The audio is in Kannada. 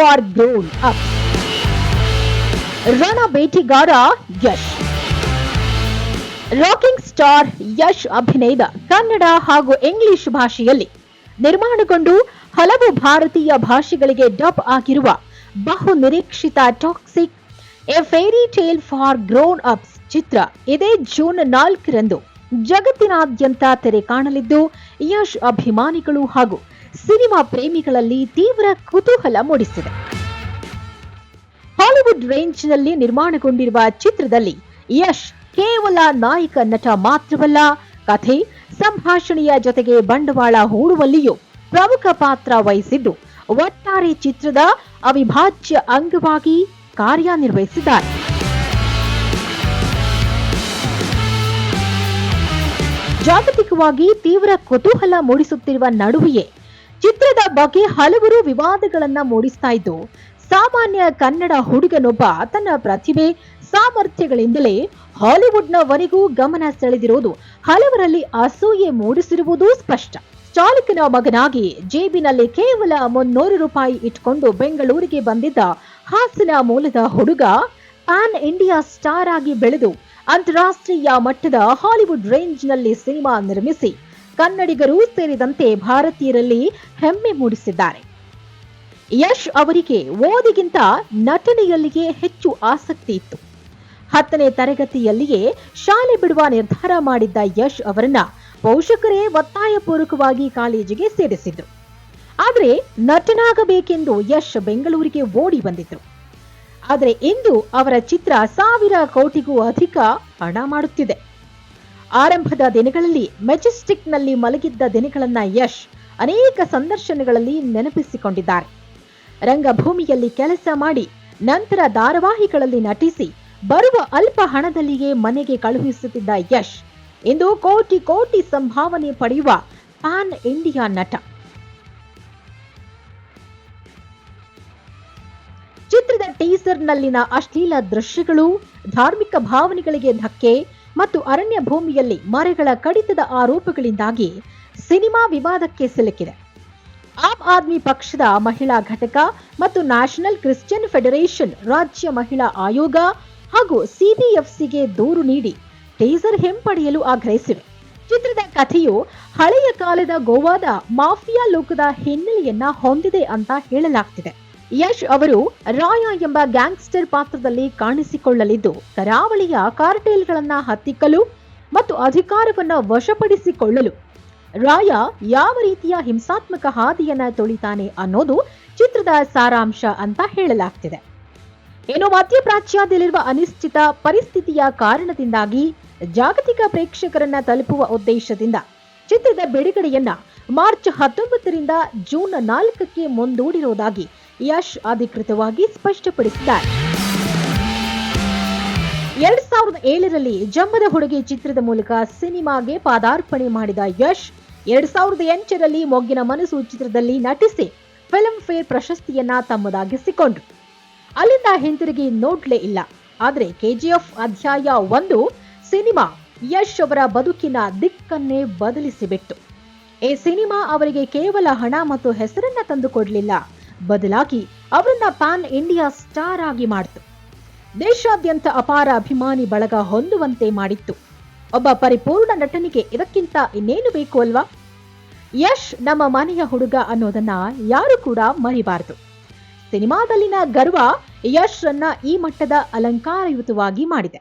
For grown up. ರಣ ಬೇಟೆಗಾರ ಯಶ್. ರಾಕಿಂಗ್ ಸ್ಟಾರ್ ಯಶ್ ಅಭಿನಯದ ಕನ್ನಡ ಹಾಗೂ ಇಂಗ್ಲಿಷ್ ಭಾಷೆಯಲ್ಲಿ ನಿರ್ಮಾಣಗೊಂಡು ಹಲವು ಭಾರತೀಯ ಭಾಷೆಗಳಿಗೆ ಡಬ್ ಆಗಿರುವ ಬಹು ನಿರೀಕ್ಷಿತ toxic a fairy tale for grown ups ಚಿತ್ರ ಇದೇ ಜೂನ್ 4ರಂದು ಜಗತ್ತಿನಾದ್ಯಂತ ತೆರೆ ಕಾಣಲಿದ್ದು ಯಶ್ ಅಭಿಮಾನಿಗಳು ಹಾಗೂ ಸಿನಿಮಾ ಪ್ರೇಮಿಗಳಲ್ಲಿ ತೀವ್ರ ಕುತೂಹಲ ಮೂಡಿಸಿದೆ. ಹಾಲಿವುಡ್ ರೇಂಜ್ನಲ್ಲಿ ನಿರ್ಮಾಣಗೊಂಡಿರುವ ಚಿತ್ರದಲ್ಲಿ ಯಶ್ ಕೇವಲ ನಾಯಕ ನಟ ಮಾತ್ರವಲ್ಲ, ಕಥೆ ಸಂಭಾಷಣೆಯ ಜೊತೆಗೆ ಬಂಡವಾಳ ಹೂಡುವಲ್ಲಿಯೂ ಪ್ರಮುಖ ಪಾತ್ರ ವಹಿಸಿದ್ದು ಒಟ್ಟಾರೆ ಚಿತ್ರದ ಅವಿಭಾಜ್ಯ ಅಂಗವಾಗಿ ಕಾರ್ಯನಿರ್ವಹಿಸಿದ್ದಾರೆ. ಜಾಗತಿಕವಾಗಿ ತೀವ್ರ ಕುತೂಹಲ ಮೂಡಿಸುತ್ತಿರುವ ನಡುವೆಯೇ ಚಿತ್ರದ ಬಗ್ಗೆ ಹಲವರು ವಿವಾದಗಳನ್ನ ಮೂಡಿಸ್ತಾ ಇದ್ದು, ಸಾಮಾನ್ಯ ಕನ್ನಡ ಹುಡುಗನೊಬ್ಬ ತನ್ನ ಪ್ರತಿಭೆ ಸಾಮರ್ಥ್ಯಗಳಿಂದಲೇ ಹಾಲಿವುಡ್ನವರೆಗೂ ಗಮನ ಸೆಳೆದಿರುವುದು ಹಲವರಲ್ಲಿ ಅಸೂಯೆ ಮೂಡಿಸಿರುವುದು ಸ್ಪಷ್ಟ. ಚಾಲಕನ ಮಗನಾಗಿ ಜೇಬಿನಲ್ಲಿ ಕೇವಲ 300 ರೂಪಾಯಿ ಇಟ್ಕೊಂಡು ಬೆಂಗಳೂರಿಗೆ ಬಂದಿದ್ದ ಹಾಸನ ಮೂಲದ ಹುಡುಗ ಪ್ಯಾನ್ ಇಂಡಿಯಾ ಸ್ಟಾರ್ ಆಗಿ ಬೆಳೆದು ಅಂತಾರಾಷ್ಟ್ರೀಯ ಮಟ್ಟದ ಹಾಲಿವುಡ್ ರೇಂಜ್ನಲ್ಲಿ ಸಿನಿಮಾ ನಿರ್ಮಿಸಿ ಕನ್ನಡಿಗರು ಸೇರಿದಂತೆ ಭಾರತೀಯರಲ್ಲಿ ಹೆಮ್ಮೆ ಮೂಡಿಸಿದ್ದಾರೆ. ಯಶ್ ಅವರಿಗೆ ಓದಿಗಿಂತ ನಟನೆಯಲ್ಲಿಯೇ ಹೆಚ್ಚು ಆಸಕ್ತಿ ಇತ್ತು. 10ನೇ ತರಗತಿಯಲ್ಲಿಯೇ ಶಾಲೆ ಬಿಡುವ ನಿರ್ಧಾರ ಮಾಡಿದ್ದ ಯಶ್ ಅವರನ್ನ ಪೋಷಕರೇ ಒತ್ತಾಯಪೂರ್ವಕವಾಗಿ ಕಾಲೇಜಿಗೆ ಸೇರಿಸಿದ್ರು. ಆದರೆ ನಟನಾಗಬೇಕೆಂದು ಯಶ್ ಬೆಂಗಳೂರಿಗೆ ಓಡಿ ಬಂದಿದ್ರು. ಆದರೆ ಇಂದು ಅವರ ಚಿತ್ರ 1000 ಕೋಟಿಗೂ ಅಧಿಕ ಹಣ ಮಾಡುತ್ತಿದೆ. ಆರಂಭದ ದಿನಗಳಲ್ಲಿ ಮೆಜೆಸ್ಟಿಕ್ನಲ್ಲಿ ಮಲಗಿದ್ದ ದಿನಗಳನ್ನ ಯಶ್ ಅನೇಕ ಸಂದರ್ಶನಗಳಲ್ಲಿ ನೆನಪಿಸಿಕೊಂಡಿದ್ದಾರೆ. ರಂಗಭೂಮಿಯಲ್ಲಿ ಕೆಲಸ ಮಾಡಿ ನಂತರ ಧಾರಾವಾಹಿಗಳಲ್ಲಿ ನಟಿಸಿ ಬರುವ ಅಲ್ಪ ಹಣದಲ್ಲಿಯೇ ಮನೆಗೆ ಕಳುಹಿಸುತ್ತಿದ್ದ ಯಶ್ ಇಂದು ಕೋಟಿ ಕೋಟಿ ಸಂಭಾವನೆ ಪಡೆಯುವ ಪ್ಯಾನ್ ಇಂಡಿಯಾ ನಟ. ಚಿತ್ರದ ಟೀಸರ್ನಲ್ಲಿನ ಅಶ್ಲೀಲ ದೃಶ್ಯಗಳು, ಧಾರ್ಮಿಕ ಭಾವನೆಗಳಿಗೆ ಧಕ್ಕೆ ಮತ್ತು ಅರಣ್ಯ ಭೂಮಿಯಲ್ಲಿ ಮರಗಳ ಕಡಿತದ ಆರೋಪಗಳಿಂದಾಗಿ ಸಿನಿಮಾ ವಿವಾದಕ್ಕೆ ಸಿಲುಕಿದೆ. ಆಮ್ ಆದ್ಮಿ ಪಕ್ಷದ ಮಹಿಳಾ ಘಟಕ ಮತ್ತು ನ್ಯಾಷನಲ್ ಕ್ರಿಶ್ಚಿಯನ್ ಫೆಡರೇಷನ್ ರಾಜ್ಯ ಮಹಿಳಾ ಆಯೋಗ ಹಾಗೂ ಸಿಬಿಎಫ್ಸಿಗೆ ದೂರು ನೀಡಿ ಟೀಸರ್ ಹಿಂಪಡೆಯಲು ಆಗ್ರಹಿಸಿವೆ. ಚಿತ್ರದ ಕಥೆಯು ಹಳೆಯ ಕಾಲದ ಗೋವಾದ ಮಾಫಿಯಾ ಲೋಕದ ಹಿನ್ನೆಲೆಯನ್ನ ಹೊಂದಿದೆ ಅಂತ ಹೇಳಲಾಗ್ತಿದೆ. ಯಶ್ ಅವರು ರಾಯ ಎಂಬ ಗ್ಯಾಂಗ್ಸ್ಟರ್ ಪಾತ್ರದಲ್ಲಿ ಕಾಣಿಸಿಕೊಳ್ಳಲಿದ್ದು, ಕರಾವಳಿಯ ಕಾರ್ಟೆಲ್ಗಳನ್ನ ಹತ್ತಿಕ್ಕಲು ಮತ್ತು ಅಧಿಕಾರವನ್ನ ವಶಪಡಿಸಿಕೊಳ್ಳಲು ರಾಯ ಯಾವ ರೀತಿಯ ಹಿಂಸಾತ್ಮಕ ಹಾದಿಯನ್ನ ತುಳಿತಾನೆ ಅನ್ನೋದು ಚಿತ್ರದ ಸಾರಾಂಶ ಅಂತ ಹೇಳಲಾಗ್ತಿದೆ. ಇನ್ನು ಮಧ್ಯಪ್ರಾಚ್ಯದಲ್ಲಿರುವ ಅನಿಶ್ಚಿತ ಪರಿಸ್ಥಿತಿಯ ಕಾರಣದಿಂದಾಗಿ ಜಾಗತಿಕ ಪ್ರೇಕ್ಷಕರನ್ನ ತಲುಪುವ ಉದ್ದೇಶದಿಂದ ಚಿತ್ರದ ಬಿಡುಗಡೆಯನ್ನ ಮಾರ್ಚ್ 19ರಿಂದ ಜೂನ್ 4ಕ್ಕೆ ಮುಂದೂಡಿರುವುದಾಗಿ ಯಶ್ ಅಧಿಕೃತವಾಗಿ ಸ್ಪಷ್ಟಪಡಿಸಿದ್ದಾರೆ. 2007ರಲ್ಲಿ ಜಂಬದ ಹುಡುಗಿ ಚಿತ್ರದ ಮೂಲಕ ಸಿನಿಮಾಗೆ ಪಾದಾರ್ಪಣೆ ಮಾಡಿದ ಯಶ್ 2008ರಲ್ಲಿ ಮೊಗ್ಗಿನ ಮನಸ್ಸು ಚಿತ್ರದಲ್ಲಿ ನಟಿಸಿ ಫಿಲ್ಮ್ ಫೇರ್ ಪ್ರಶಸ್ತಿಯನ್ನ ತಮ್ಮದಾಗಿಸಿಕೊಂಡ್ರು. ಅಲ್ಲಿಂದ ಹಿಂತಿರುಗಿ ನೋಡ್ಲೇ ಇಲ್ಲ. ಆದರೆ ಕೆಜಿಎಫ್ ಅಧ್ಯಾಯ 1 ಸಿನಿಮಾ ಯಶ್ ಅವರ ಬದುಕಿನ ದಿಕ್ಕನ್ನೇ ಬದಲಿಸಿಬಿಟ್ಟು. ಈ ಸಿನಿಮಾ ಅವರಿಗೆ ಕೇವಲ ಹಣ ಮತ್ತು ಹೆಸರನ್ನ ತಂದುಕೊಡ್ಲಿಲ್ಲ, ಬದಲಾಗಿ ಅವರನ್ನ ಪ್ಯಾನ್ ಇಂಡಿಯಾ ಸ್ಟಾರ್ ಆಗಿ ಮಾಡಿತು. ದೇಶಾದ್ಯಂತ ಅಪಾರ ಅಭಿಮಾನಿ ಬಳಗ ಹೊಂದುವಂತೆ ಮಾಡಿತ್ತು. ಒಬ್ಬ ಪರಿಪೂರ್ಣ ನಟನಿಗೆ ಇದಕ್ಕಿಂತ ಇನ್ನೇನು ಬೇಕು ಅಲ್ವಾ? ಯಶ್ ನಮ್ಮ ಮನೆಯ ಹುಡುಗ ಅನ್ನೋದನ್ನ ಯಾರು ಕೂಡ ಮರಿಬಾರದು. ಸಿನಿಮಾದಲ್ಲಿನ ಗರ್ವ ಯಶ್ ರನ್ನ ಈ ಮಟ್ಟದ ಅಲಂಕಾರಯುತವಾಗಿ ಮಾಡಿದೆ.